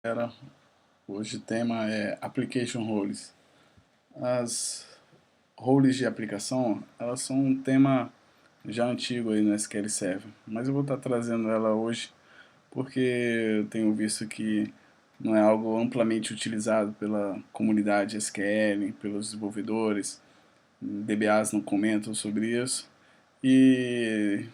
Galera, hoje o tema é Application Roles. As roles de aplicação, elas são um tema já antigo aí no SQL Server, mas eu vou estar trazendo ela hoje porque eu tenho visto que não é algo amplamente utilizado pela comunidade SQL, pelos desenvolvedores, DBAs não comentam sobre isso e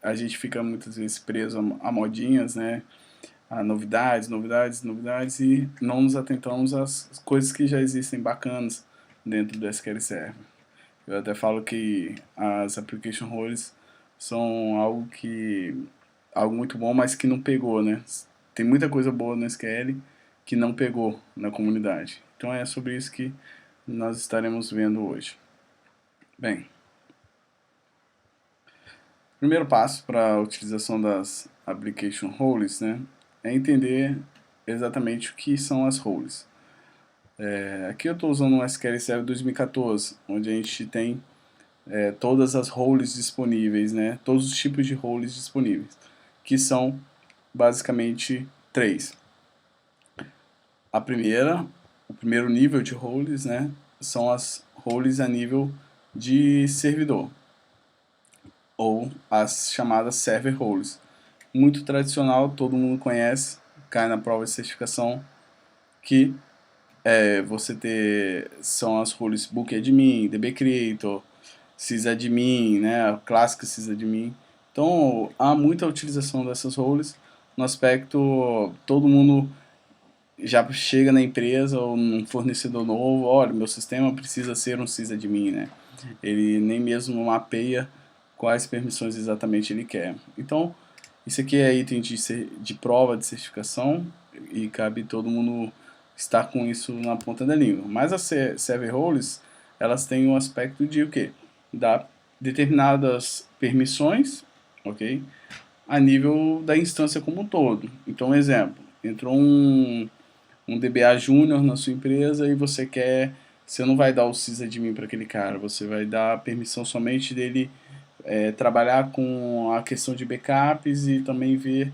a gente fica muitas vezes preso a modinhas, né? A novidades e não nos atentamos às coisas que já existem bacanas dentro do SQL Server. Eu até falo que as application roles são algo muito bom, mas que não pegou, né? Tem muita coisa boa no SQL que não pegou na comunidade. Então é sobre isso que nós estaremos vendo hoje. Bem, o primeiro passo para a utilização das application roles, né, é entender exatamente o que são as roles. Aqui eu estou usando um SQL Server 2014, onde a gente tem todas as roles disponíveis, né? Todos os tipos de roles disponíveis, que são basicamente três. A primeira, o primeiro nível de roles, né? São as roles a nível de servidor, ou as chamadas server roles. Muito tradicional, todo mundo conhece, cai na prova de certificação, que você ter são as roles book admin, db creator, sysadmin, né, a clássica sysadmin. Então há muita utilização dessas roles no aspecto todo mundo já chega na empresa ou num fornecedor novo, olha, meu sistema precisa ser um sysadmin, né? Ele nem mesmo mapeia quais permissões exatamente ele quer. Então isso aqui é item de prova de certificação e cabe todo mundo estar com isso na ponta da língua. Mas as server roles, elas têm um aspecto de o quê? Dar determinadas permissões, ok? A nível da instância como um todo. Então, um exemplo, entrou um DBA Júnior na sua empresa e você não vai dar o sysadmin para aquele cara, você vai dar a permissão somente dele trabalhar com a questão de backups e também ver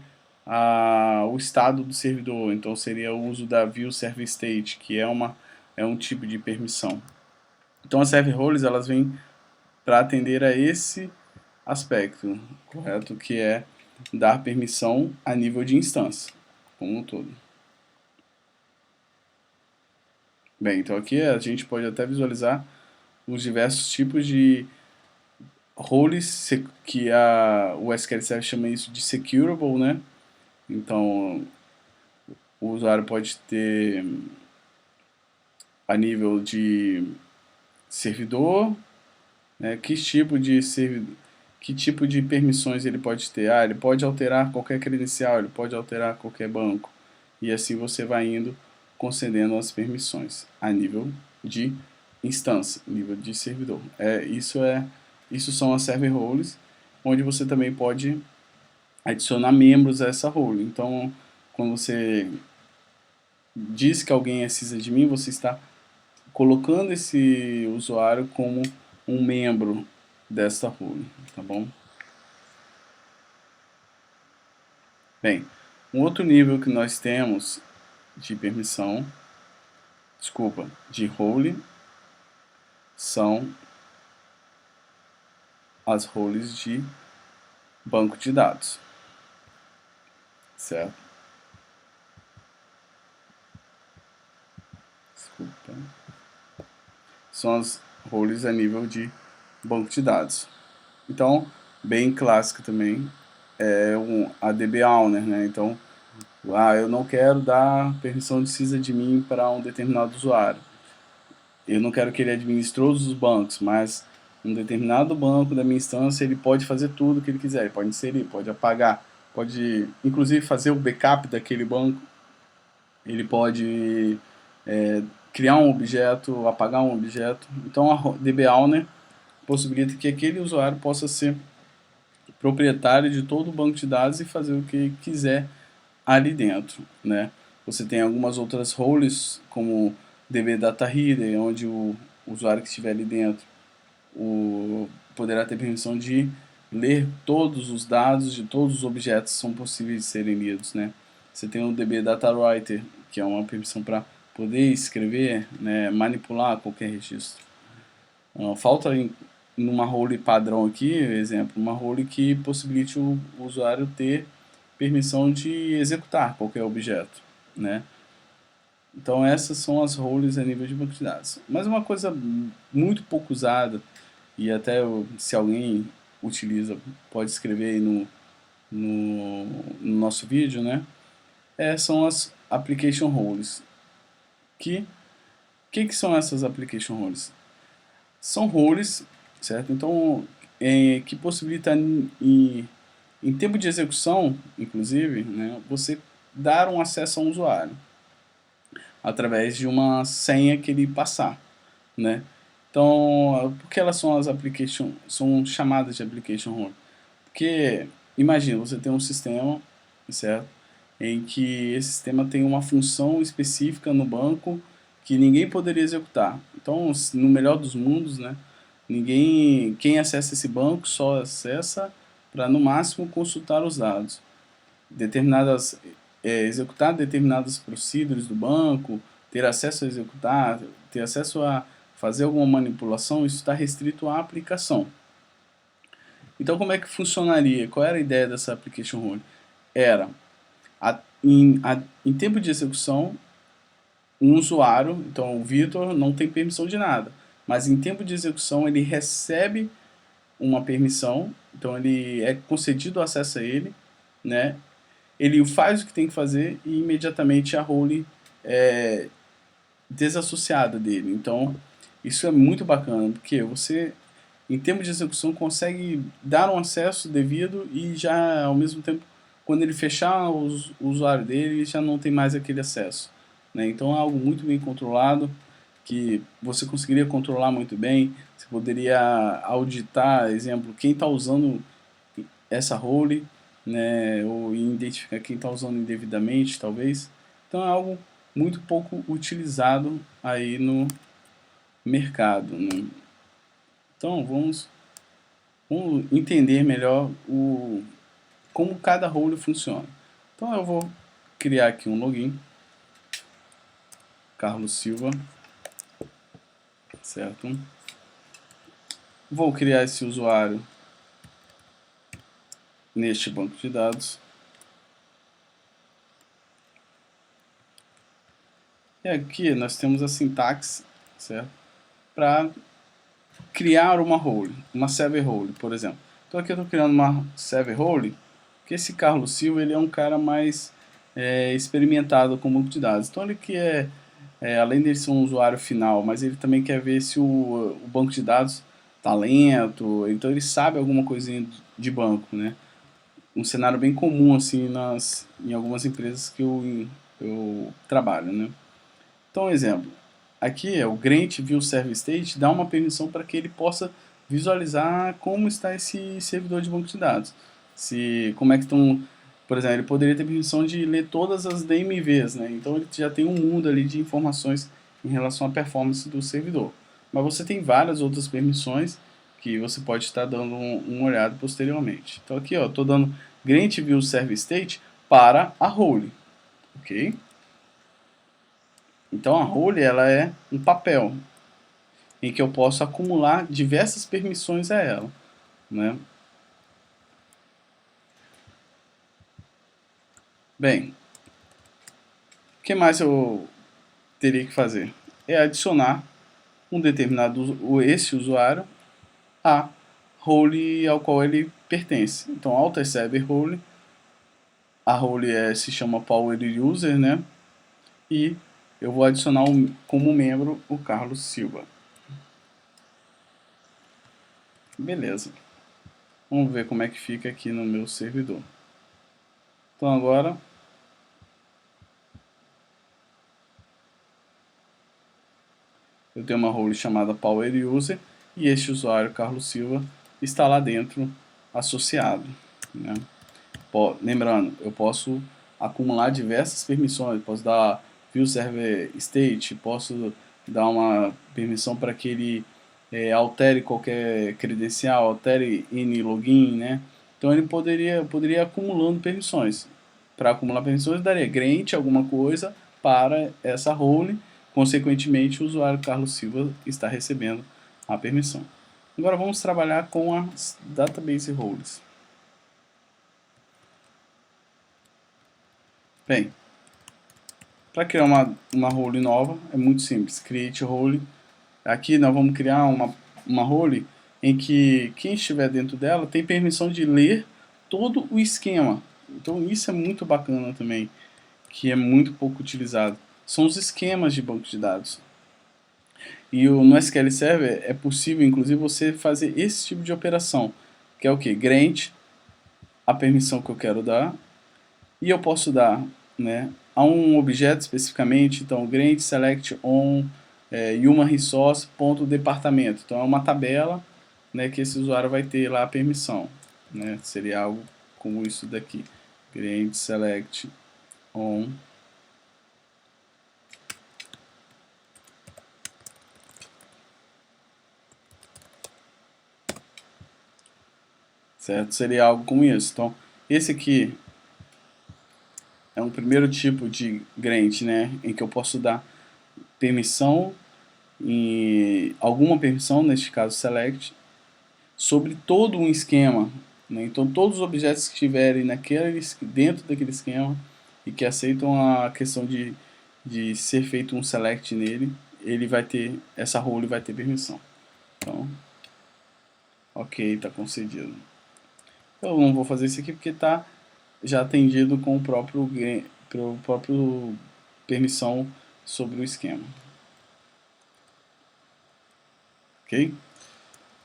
o estado do servidor. Então seria o uso da view server state, que é um tipo de permissão. Então as server roles elas vêm para atender a esse aspecto, correto? Que é dar permissão a nível de instância, como um todo. Bem, então aqui a gente pode até visualizar os diversos tipos de roles que o SQL Server chama isso de securable, né? Então o usuário pode ter a nível de servidor, né? Que tipo de permissões ele pode ter? Ele pode alterar qualquer credencial, ele pode alterar qualquer banco. E assim você vai indo concedendo as permissões a nível de instância, nível de servidor. Isso são as server roles, onde você também pode adicionar membros a essa role. Então, quando você diz que alguém é sysadmin, você está colocando esse usuário como um membro dessa role, tá bom? Bem, um outro nível que nós temos de permissão, de role, são as roles de banco de dados, certo? Desculpa. São as roles a nível de banco de dados. Então, bem clássico também é a DB Owner, né? Então, eu não quero dar permissão de sysadmin para um determinado usuário. Eu não quero que ele administre todos os bancos, mas um determinado banco da minha instância ele pode fazer tudo o que ele quiser. Ele pode inserir, pode apagar, pode inclusive fazer o backup daquele banco. Ele pode criar um objeto, apagar um objeto. Então a DB Owner possibilita que aquele usuário possa ser proprietário de todo o banco de dados e fazer o que quiser ali dentro, né? Você tem algumas outras roles, como DB Data Reader, onde o usuário que estiver ali dentro poderá ter permissão de ler todos os dados de todos os objetos que são possíveis de serem lidos, né? Você tem o DB Data Writer, que é uma permissão para poder escrever, né, manipular qualquer registro. Falta numa role padrão aqui, exemplo, uma role que possibilite o usuário ter permissão de executar qualquer objeto, né? Então essas são as roles a nível de banco de dados. Mas uma coisa muito pouco usada, e até se alguém utiliza, pode escrever aí no nosso vídeo, né? São as application roles. Que são essas application roles? São roles, certo? Então, que possibilita em tempo de execução, inclusive, né, você dar um acesso a um usuário através de uma senha que ele passar, né? Então, por que elas são são chamadas de application role? Porque imagina, você tem um sistema, certo? Em que esse sistema tem uma função específica no banco que ninguém poderia executar. Então, no melhor dos mundos, né, quem acessa esse banco só acessa para no máximo consultar os dados, executar determinadas procedures do banco, ter acesso a executar, ter acesso a fazer alguma manipulação, isso está restrito à aplicação. Então, como é que funcionaria? Qual era a ideia dessa application role? Era em tempo de execução, um usuário, então o Vitor não tem permissão de nada, mas em tempo de execução ele recebe uma permissão, então ele é concedido acesso a ele, né? Ele faz o que tem que fazer e imediatamente a role é desassociada dele. Então isso é muito bacana, porque você em termos de execução consegue dar um acesso devido e já ao mesmo tempo quando ele fechar o usuário dele já não tem mais aquele acesso, né? Então é algo muito bem controlado que você conseguiria controlar muito bem. Você poderia auditar, exemplo, quem está usando essa role, né, ou identificar quem está usando indevidamente, talvez. Então é algo muito pouco utilizado aí no mercado, né? Então vamos entender melhor como cada role funciona. Então eu vou criar aqui um login, Carlos Silva, certo? Vou criar esse usuário neste banco de dados. E aqui nós temos a sintaxe, certo? Para criar uma role, uma server role, por exemplo. Então aqui eu estou criando uma server role, porque esse Carlos Silva ele é um cara mais experimentado com banco de dados. Então ele quer, além de ser um usuário final, mas ele também quer ver se o banco de dados está lento, então ele sabe alguma coisinha de banco, né? Um cenário bem comum assim em algumas empresas que eu trabalho, né? Então, um exemplo, aqui é o Grant View Server State dá uma permissão para que ele possa visualizar como está esse servidor de banco de dados. Como é que estão, por exemplo, ele poderia ter permissão de ler todas as DMVs, né? Então ele já tem um mundo ali de informações em relação à performance do servidor. Mas você tem várias outras permissões que você pode estar dando uma olhada posteriormente. Então aqui, ó, estou dando Grant View Server State para a role, ok? Então a role ela é um papel em que eu posso acumular diversas permissões a ela, né? Bem, o que mais eu teria que fazer? É adicionar um determinado esse usuário a role ao qual ele pertence. Então, alter server role, a role se chama power user, né? E eu vou adicionar como membro o Carlos Silva. Beleza. Vamos ver como é que fica aqui no meu servidor. Então agora eu tenho uma role chamada Power User e este usuário, Carlos Silva, está lá dentro associado, né? Lembrando, eu posso acumular diversas permissões, posso dar View Server State, posso dar uma permissão para que ele altere qualquer credencial, altere N login, né? Então ele poderia ir acumulando permissões. para acumular permissões, daria grant alguma coisa para essa role, consequentemente o usuário Carlos Silva está recebendo a permissão. Agora vamos trabalhar com as database roles. Bem, para criar uma role nova é muito simples, create role. Aqui nós vamos criar uma role em que quem estiver dentro dela tem permissão de ler todo o esquema. Então isso é muito bacana também, que é muito pouco utilizado. São os esquemas de banco de dados. E no SQL Server é possível, inclusive, você fazer esse tipo de operação, que é o que? Grant, a permissão que eu quero dar, e eu posso dar, né, a um objeto especificamente, então grant select on human resource ponto departamento. Então é uma tabela, né, que esse usuário vai ter lá a permissão, né, seria algo como isso daqui, grant select on certo? Seria algo como isso. Então esse aqui é um primeiro tipo de grant, né, em que eu posso dar permissão, alguma permissão, neste caso select, sobre todo um esquema, né? Então todos os objetos que estiverem dentro daquele esquema e que aceitam a questão de ser feito um select nele, ele vai ter, essa role vai ter permissão. Então, ok, está concedido. Eu não vou fazer isso aqui porque está já atendido com o próprio permissão sobre o esquema. Ok?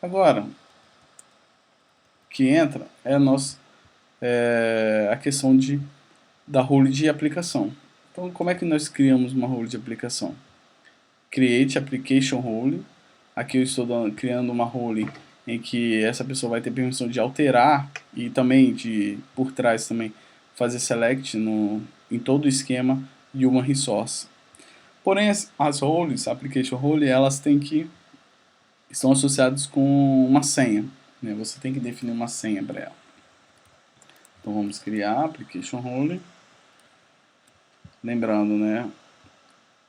Agora, o que entra é a questão da role de aplicação. Então, como é que nós criamos uma role de aplicação? Create application role. Aqui eu estou criando uma role em que essa pessoa vai ter permissão de alterar e também por trás também fazer select em todo o esquema de uma resource. Porém, as roles, application role, elas estão associadas com uma senha, né? Você tem que definir uma senha para ela. Então vamos criar application role. Lembrando, né?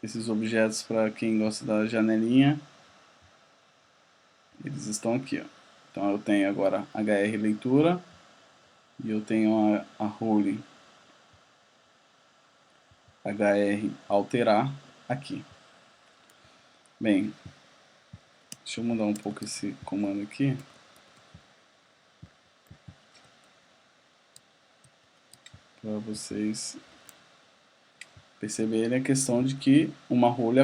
Esses objetos, para quem gosta da janelinha, eles estão aqui, ó. Então eu tenho agora hr leitura e eu tenho a role hr alterar aqui. Bem, deixa eu mudar um pouco esse comando aqui. Para vocês perceberem a questão de que uma role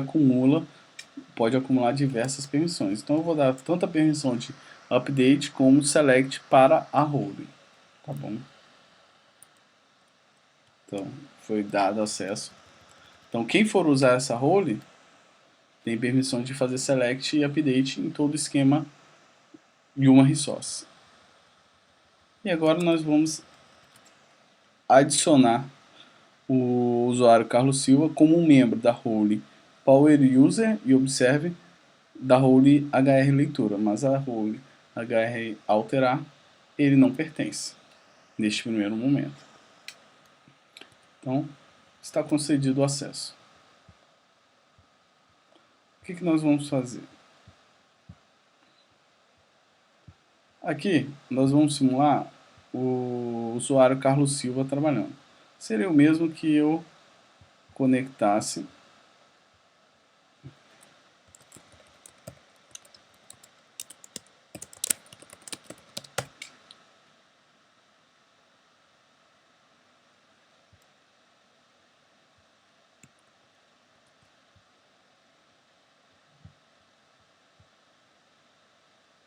pode acumular diversas permissões. Então eu vou dar tanto a permissão de update como select para a role. Tá bom? Então foi dado acesso. Então quem for usar essa role tem permissão de fazer select e update em todo o esquema de uma resource. E agora nós vamos adicionar o usuário Carlos Silva como um membro da role Power User e observe da role hr leitura, mas a role hr alterar ele não pertence neste primeiro momento. Então está concedido o acesso. O que nós vamos fazer? Aqui nós vamos simular o usuário Carlos Silva trabalhando. Seria o mesmo que eu conectasse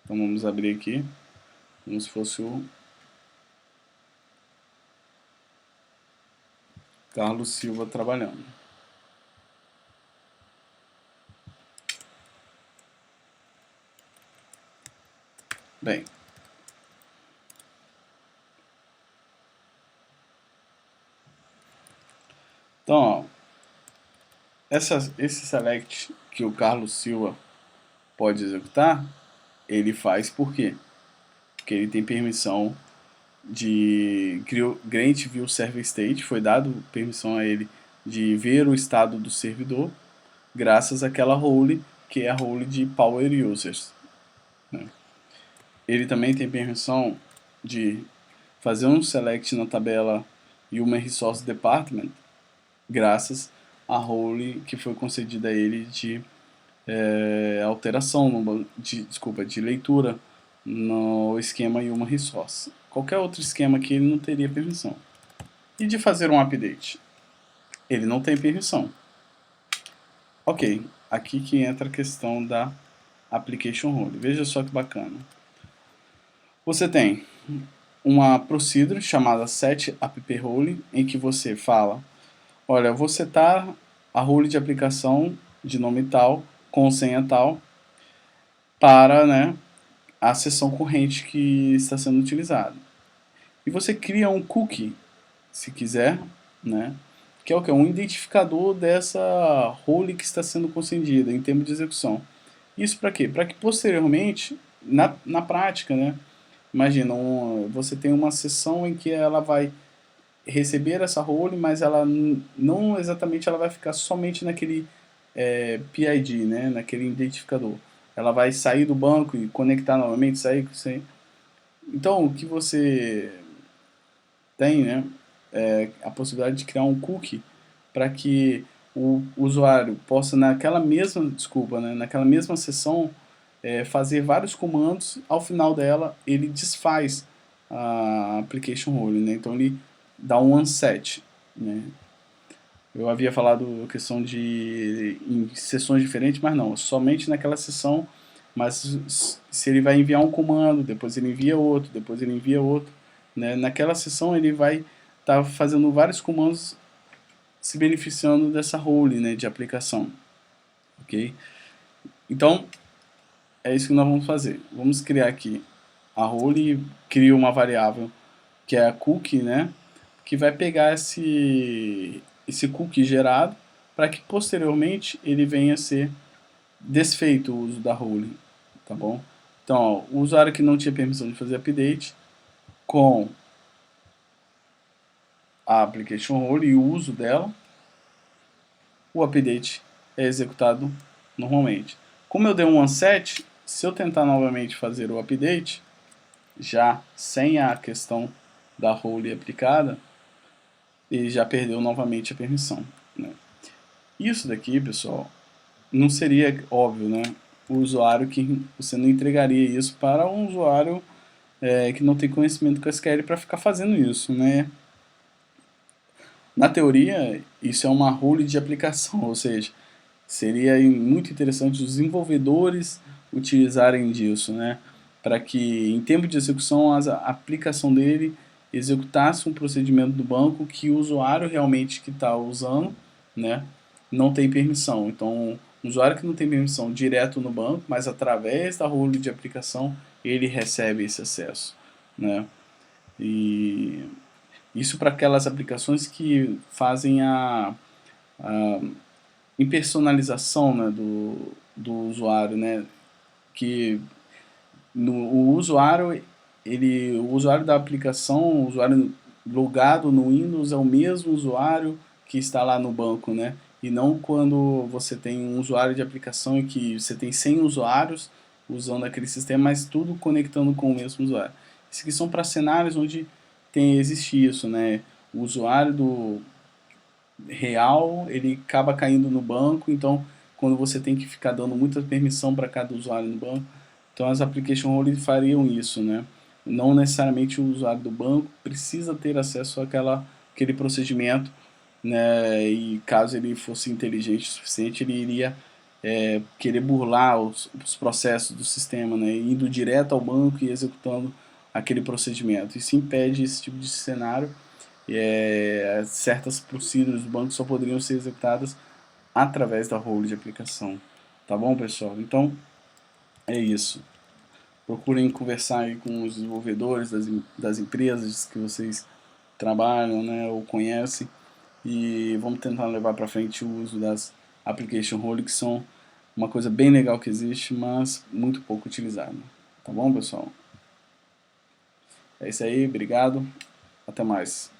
então vamos abrir aqui como se fosse o Carlos Silva trabalhando. Bem, então, ó, esse select que o Carlos Silva pode executar, ele faz por quê? Porque ele tem permissão Grant View Server State, foi dado permissão a ele de ver o estado do servidor, graças àquela role, que é a role de Power Users, né? Ele também tem permissão de fazer um select na tabela Human Resource Department, graças à role que foi concedida a ele de alteração, de leitura no esquema Human Resource. Qualquer outro esquema que ele não teria permissão. E de fazer um update? Ele não tem permissão. Ok, aqui que entra a questão da application role. Veja só que bacana. Você tem uma procedure chamada setAppRole, em que você fala, olha, eu vou setar a role de aplicação de nome tal, com senha tal, para, né, a sessão corrente que está sendo utilizada. E você cria um cookie, se quiser, né, que é o que? Um identificador dessa role que está sendo concedida em termos de execução. Isso para quê? Para que posteriormente, na prática, né, imagina, você tem uma sessão em que ela vai receber essa role, mas ela não exatamente ela vai ficar somente naquele PID, né, naquele identificador. Ela vai sair do banco e conectar novamente, sair. Então, o que você tem, né, é a possibilidade de criar um cookie para que o usuário possa naquela mesma, né, naquela mesma sessão fazer vários comandos. Ao final dela, ele desfaz a application role, né? Então ele dá um unset, né? Eu havia falado a questão de em sessões diferentes, mas não, somente naquela sessão. Mas se ele vai enviar um comando, depois ele envia outro, depois ele envia outro, né? Naquela sessão ele vai estar fazendo vários comandos, se beneficiando dessa role, né, de aplicação, ok? Então é isso que nós vamos fazer. Vamos criar aqui a role e cria uma variável que é a cookie, né, que vai pegar esse cookie gerado para que posteriormente ele venha a ser desfeito o uso da role, tá bom? Então, ó, o usuário que não tinha permissão de fazer update, com a application role e o uso dela, o update é executado normalmente. Como eu dei um onset, se eu tentar novamente fazer o update, já sem a questão da role aplicada, ele já perdeu novamente a permissão, né? Isso daqui, pessoal, não seria óbvio, né? O usuário que você não entregaria isso para um usuário que não tem conhecimento com SQL para ficar fazendo isso, né? Na teoria, isso é uma role de aplicação, ou seja, seria muito interessante os desenvolvedores utilizarem disso, né? Para que em tempo de execução a aplicação dele executasse um procedimento do banco que o usuário realmente que está usando, né, não tem permissão. Então, o usuário que não tem permissão direto no banco, mas através da role de aplicação ele recebe esse acesso, né? E isso para aquelas aplicações que fazem a impersonalização, né, do usuário, né, que o usuário o usuário da aplicação, o usuário logado no Windows é o mesmo usuário que está lá no banco, né? E não quando você tem um usuário de aplicação e que você tem 100 usuários usando aquele sistema, mas tudo conectando com o mesmo usuário. Isso aqui são para cenários onde existe isso, né? O usuário real, ele acaba caindo no banco, então quando você tem que ficar dando muita permissão para cada usuário no banco, então as application roles fariam isso, né? Não necessariamente o usuário do banco precisa ter acesso àquele procedimento, né? E caso ele fosse inteligente o suficiente, ele iria querer burlar os processos do sistema, né? Indo direto ao banco e executando aquele procedimento. Isso impede esse tipo de cenário. Certas procedures do banco só poderiam ser executadas através da role de aplicação. Tá bom, pessoal? Então, é isso. Procurem conversar aí com os desenvolvedores das empresas que vocês trabalham, né, ou conhecem, e vamos tentar levar para frente o uso das application roles, que são uma coisa bem legal que existe, mas muito pouco utilizada. Tá bom, pessoal? É isso aí, obrigado, até mais.